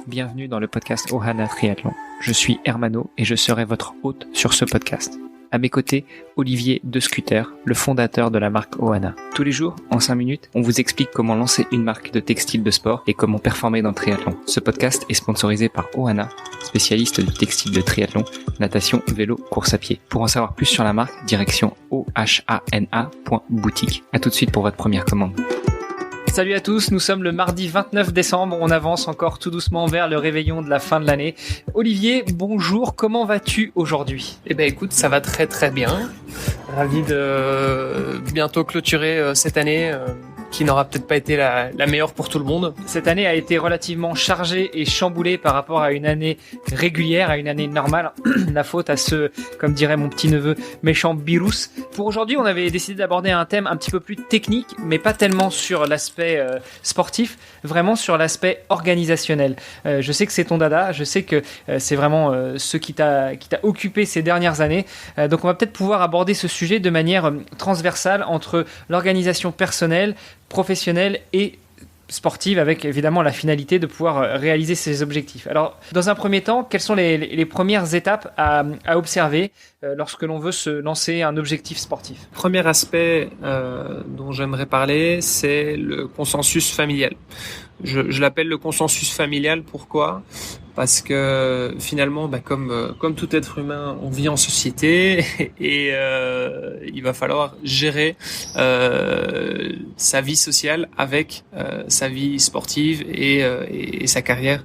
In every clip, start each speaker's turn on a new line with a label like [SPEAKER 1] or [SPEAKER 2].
[SPEAKER 1] bienvenue dans le podcast Ohana Triathlon. Je suis Hermano et je serai votre hôte sur ce podcast. À mes côtés, Olivier De Scuter, le fondateur de la marque Ohana. Tous les jours, en 5 minutes, on vous explique comment lancer une marque de textile de sport et comment performer dans le triathlon. Ce podcast est sponsorisé par Ohana, spécialiste du textile de triathlon, natation, vélo, course à pied. Pour en savoir plus sur la marque, direction ohana.boutique. À tout de suite pour votre première commande. Salut à tous, nous sommes le mardi 29 décembre, on avance encore tout doucement vers le réveillon de la fin de l'année. Olivier, bonjour, comment vas-tu aujourd'hui ?
[SPEAKER 2] Eh ben écoute, ça va très très bien. Ravi de bientôt clôturer cette année qui n'aura peut-être pas été la meilleure pour tout le monde.
[SPEAKER 1] Cette année a été relativement chargée et chamboulée par rapport à une année régulière, à une année normale. La faute à ce, comme dirait mon petit neveu, méchant virus. Pour aujourd'hui, on avait décidé d'aborder un thème un petit peu plus technique, mais pas tellement sur l'aspect sportif, vraiment sur l'aspect organisationnel. Je sais que c'est ton dada, je sais que c'est vraiment ce qui t'a occupé ces dernières années. Donc on va peut-être pouvoir aborder ce sujet de manière transversale entre l'organisation personnelle, professionnelle et sportive, avec évidemment la finalité de pouvoir réaliser ses objectifs. Alors, dans un premier temps, quelles sont les premières étapes à observer lorsque l'on veut se lancer un objectif sportif ?
[SPEAKER 2] Premier aspect dont j'aimerais parler, c'est le consensus familial. Je l'appelle le consensus familial, pourquoi ? Parce que finalement, comme tout être humain, on vit en société et il va falloir gérer sa vie sociale avec sa vie sportive et sa carrière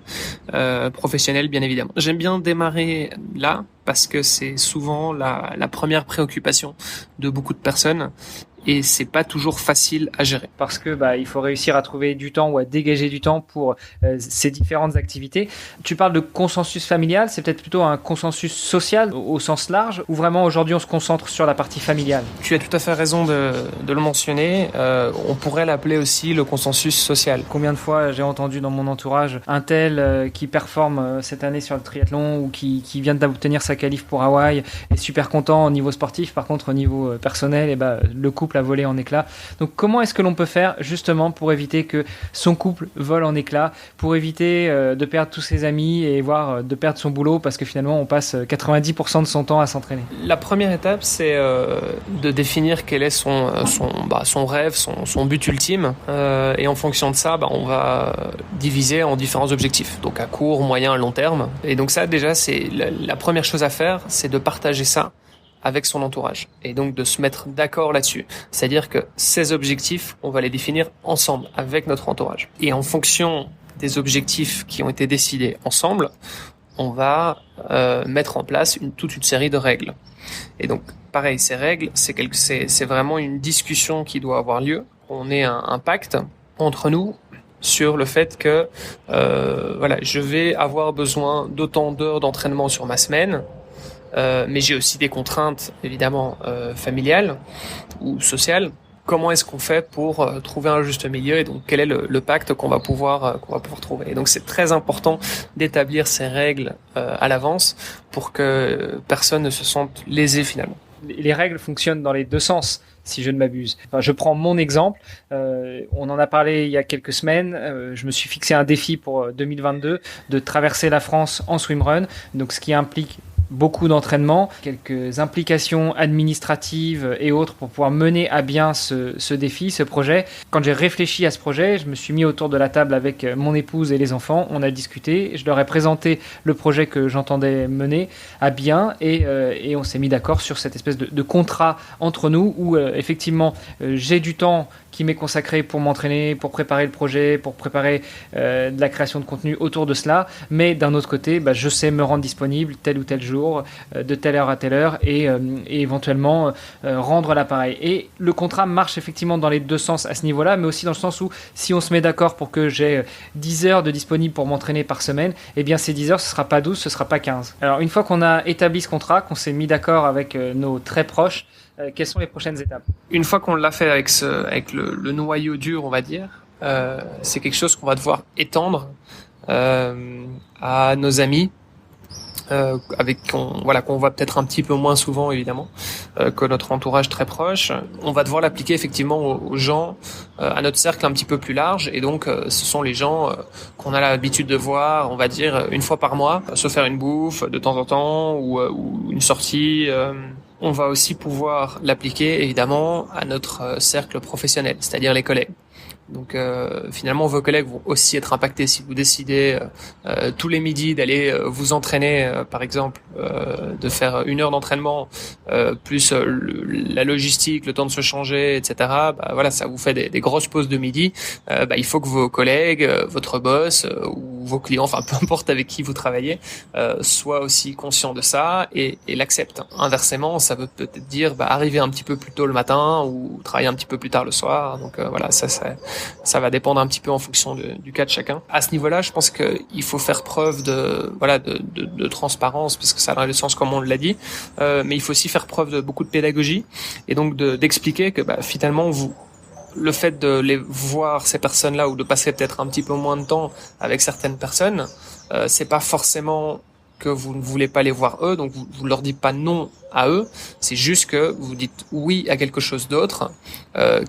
[SPEAKER 2] professionnelle, bien évidemment. J'aime bien démarrer là parce que c'est souvent la première préoccupation de beaucoup de personnes. Et c'est pas toujours facile à gérer.
[SPEAKER 1] Parce que il faut réussir à trouver du temps ou à dégager du temps pour ces différentes activités. Tu parles de consensus familial, c'est peut-être plutôt un consensus social au sens large, ou vraiment aujourd'hui on se concentre sur la partie familiale ?
[SPEAKER 2] Tu as tout à fait raison de le mentionner. On pourrait l'appeler aussi le consensus social.
[SPEAKER 1] Combien de fois j'ai entendu dans mon entourage un tel qui performe cette année sur le triathlon ou qui vient d'obtenir sa qualif pour Hawaï est super content au niveau sportif, par contre au niveau personnel, le couple a volé en éclats. Donc comment est-ce que l'on peut faire justement pour éviter que son couple vole en éclats, pour éviter de perdre tous ses amis et voire de perdre son boulot parce que finalement on passe 90% de son temps à s'entraîner ?
[SPEAKER 2] La première étape, c'est de définir quel est son rêve, son but ultime, et en fonction de ça, on va diviser en différents objectifs, donc à court, moyen, long terme. Et donc ça, déjà, c'est la première chose à faire, c'est de partager ça avec son entourage et donc de se mettre d'accord là-dessus. C'est-à-dire que ces objectifs, on va les définir ensemble avec notre entourage. Et en fonction des objectifs qui ont été décidés ensemble, on va mettre en place toute une série de règles. Et donc, pareil, ces règles, c'est vraiment une discussion qui doit avoir lieu. On est un pacte entre nous sur le fait que je vais avoir besoin d'autant d'heures d'entraînement sur ma semaine. Mais j'ai aussi des contraintes évidemment familiales ou sociales. Comment est-ce qu'on fait pour trouver un juste milieu et donc quel est le pacte qu'on va pouvoir trouver. Et donc c'est très important d'établir ces règles à l'avance pour que personne ne se sente lésé finalement.
[SPEAKER 1] Les règles fonctionnent dans les deux sens, si je ne m'abuse. Enfin, je prends mon exemple. On en a parlé il y a quelques semaines. Je me suis fixé un défi pour 2022 de traverser la France en swimrun. Donc, ce qui implique beaucoup d'entraînement, quelques implications administratives et autres pour pouvoir mener à bien ce défi, ce projet. Quand j'ai réfléchi à ce projet, je me suis mis autour de la table avec mon épouse et les enfants, on a discuté, je leur ai présenté le projet que j'entendais mener à bien et on s'est mis d'accord sur cette espèce de contrat entre nous où effectivement j'ai du temps qui m'est consacré pour m'entraîner, pour préparer le projet, pour préparer de la création de contenu autour de cela. Mais d'un autre côté, je sais me rendre disponible tel ou tel jour, de telle heure à telle heure, et éventuellement rendre l'appareil. Et le contrat marche effectivement dans les deux sens à ce niveau-là, mais aussi dans le sens où si on se met d'accord pour que j'ai 10 heures de disponible pour m'entraîner par semaine, eh bien ces 10 heures, ce ne sera pas 12, ce ne sera pas 15. Alors une fois qu'on a établi ce contrat, qu'on s'est mis d'accord avec nos très proches, quelles sont les prochaines étapes ?
[SPEAKER 2] Une fois qu'on l'a fait avec le noyau dur, on va dire, c'est quelque chose qu'on va devoir étendre à nos amis, qu'on voit peut-être un petit peu moins souvent évidemment que notre entourage très proche. On va devoir l'appliquer effectivement aux gens, à notre cercle un petit peu plus large, et donc ce sont les gens qu'on a l'habitude de voir, on va dire une fois par mois, se faire une bouffe de temps en temps ou une sortie. On va aussi pouvoir l'appliquer évidemment à notre cercle professionnel, c'est-à-dire les collègues. Donc finalement vos collègues vont aussi être impactés si vous décidez tous les midis d'aller vous entraîner par exemple, de faire 1 heure d'entraînement plus la logistique, le temps de se changer, etc. Bah voilà, ça vous fait des grosses pauses de midi. Il faut que vos collègues, votre boss ou vos clients, enfin peu importe avec qui vous travaillez, soient aussi conscients de ça et l'acceptent. Inversement, ça veut peut-être dire arriver un petit peu plus tôt le matin ou travailler un petit peu plus tard le soir. Donc voilà, ça va dépendre un petit peu en fonction du cas de chacun. À ce niveau-là, je pense qu'il faut faire preuve de transparence, parce que ça a le sens comme on l'a dit, mais il faut aussi faire preuve de beaucoup de pédagogie et donc d'expliquer que finalement le fait de les voir, ces personnes-là, ou de passer peut-être un petit peu moins de temps avec certaines personnes, c'est pas forcément que vous ne voulez pas les voir eux, donc vous leur dites pas non à eux, c'est juste que vous dites oui à quelque chose d'autre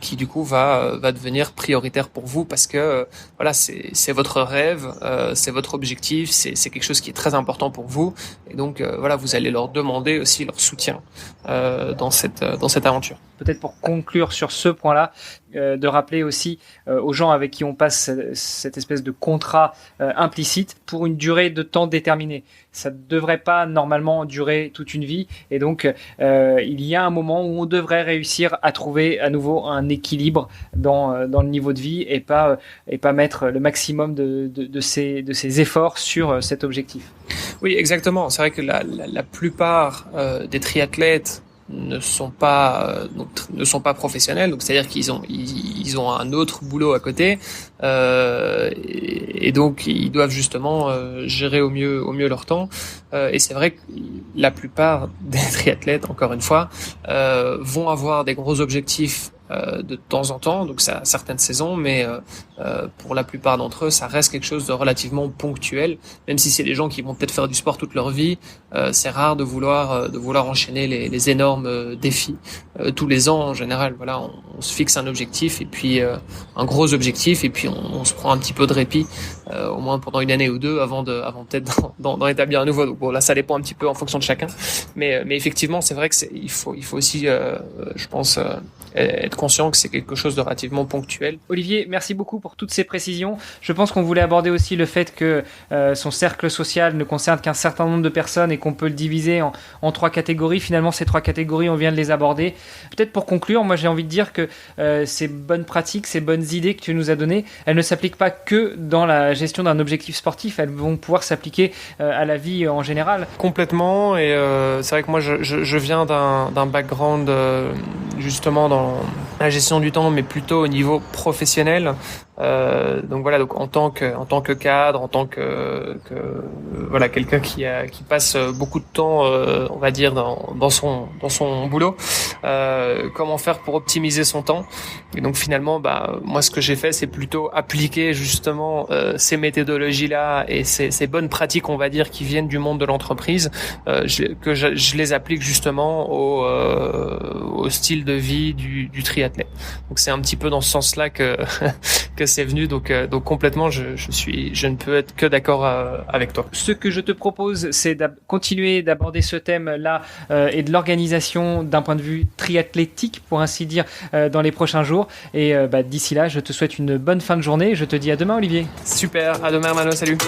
[SPEAKER 2] qui du coup va devenir prioritaire pour vous, parce que voilà, c'est votre rêve, c'est votre objectif, c'est quelque chose qui est très important pour vous, et donc voilà, vous allez leur demander aussi leur soutien dans cette aventure.
[SPEAKER 1] Peut-être pour conclure sur ce point-là, de rappeler aussi aux gens avec qui on passe cette espèce de contrat implicite pour une durée de temps déterminée. Ça ne devrait pas normalement durer toute une vie, et donc il y a un moment où on devrait réussir à trouver à nouveau un équilibre dans le niveau de vie, et pas mettre le maximum de ses efforts sur cet objectif.
[SPEAKER 2] Oui, exactement. C'est vrai que la plupart des triathlètes ne sont pas professionnels, donc c'est-à-dire qu'ils ont un autre boulot à côté, et donc ils doivent justement gérer au mieux leur temps, et c'est vrai que la plupart des triathlètes, encore une fois, vont avoir des gros objectifs de temps en temps, donc ça, certaines saisons, mais pour la plupart d'entre eux, ça reste quelque chose de relativement ponctuel. Même si c'est des gens qui vont peut-être faire du sport toute leur vie, c'est rare de vouloir enchaîner les énormes défis tous les ans. En général, voilà, on se fixe un objectif, et puis un gros objectif, et puis on se prend un petit peu de répit, au moins pendant 1 année ou 2, avant peut-être d'en établir un nouveau. Donc bon, là, ça dépend un petit peu en fonction de chacun, mais effectivement, c'est vrai que il faut aussi, je pense, être conscient que c'est quelque chose de relativement ponctuel.
[SPEAKER 1] Olivier, merci beaucoup pour toutes ces précisions. Je pense qu'on voulait aborder aussi le fait que son cercle social ne concerne qu'un certain nombre de personnes, et qu'on peut le diviser en 3 catégories. Finalement, ces 3 catégories, on vient de les aborder. Peut-être pour conclure, moi j'ai envie de dire que ces bonnes pratiques, ces bonnes idées que tu nous as données, elles ne s'appliquent pas que dans la gestion d'un objectif sportif, elles vont pouvoir s'appliquer à la vie en général.
[SPEAKER 2] Complètement, et c'est vrai que moi je viens d'un background justement dans la gestion du temps, mais plutôt au niveau professionnel. Donc voilà, donc en tant que cadre, en tant que voilà, quelqu'un qui passe beaucoup de temps, on va dire dans son boulot, comment faire pour optimiser son temps. Et donc finalement, moi ce que j'ai fait, c'est plutôt appliquer justement ces méthodologies-là et ces bonnes pratiques, on va dire, qui viennent du monde de l'entreprise, que je les applique justement au style de vie du triathlète. Donc c'est un petit peu dans ce sens-là que c'est venu, donc complètement je ne peux être que d'accord avec toi.
[SPEAKER 1] Ce que je te propose, c'est de continuer d'aborder ce thème-là et de l'organisation d'un point de vue triathlétique, pour ainsi dire, dans les prochains jours, et d'ici là, je te souhaite une bonne fin de journée. Je te dis à demain, Olivier.
[SPEAKER 2] Super, à demain Mano, salut.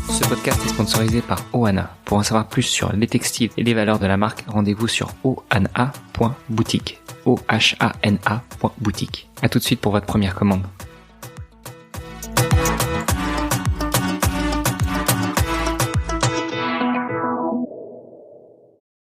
[SPEAKER 1] Ce podcast est sponsorisé par Ohana. Pour en savoir plus sur les textiles et les valeurs de la marque, rendez-vous sur ohana.boutique. ohana.boutique. À tout de suite pour votre première commande.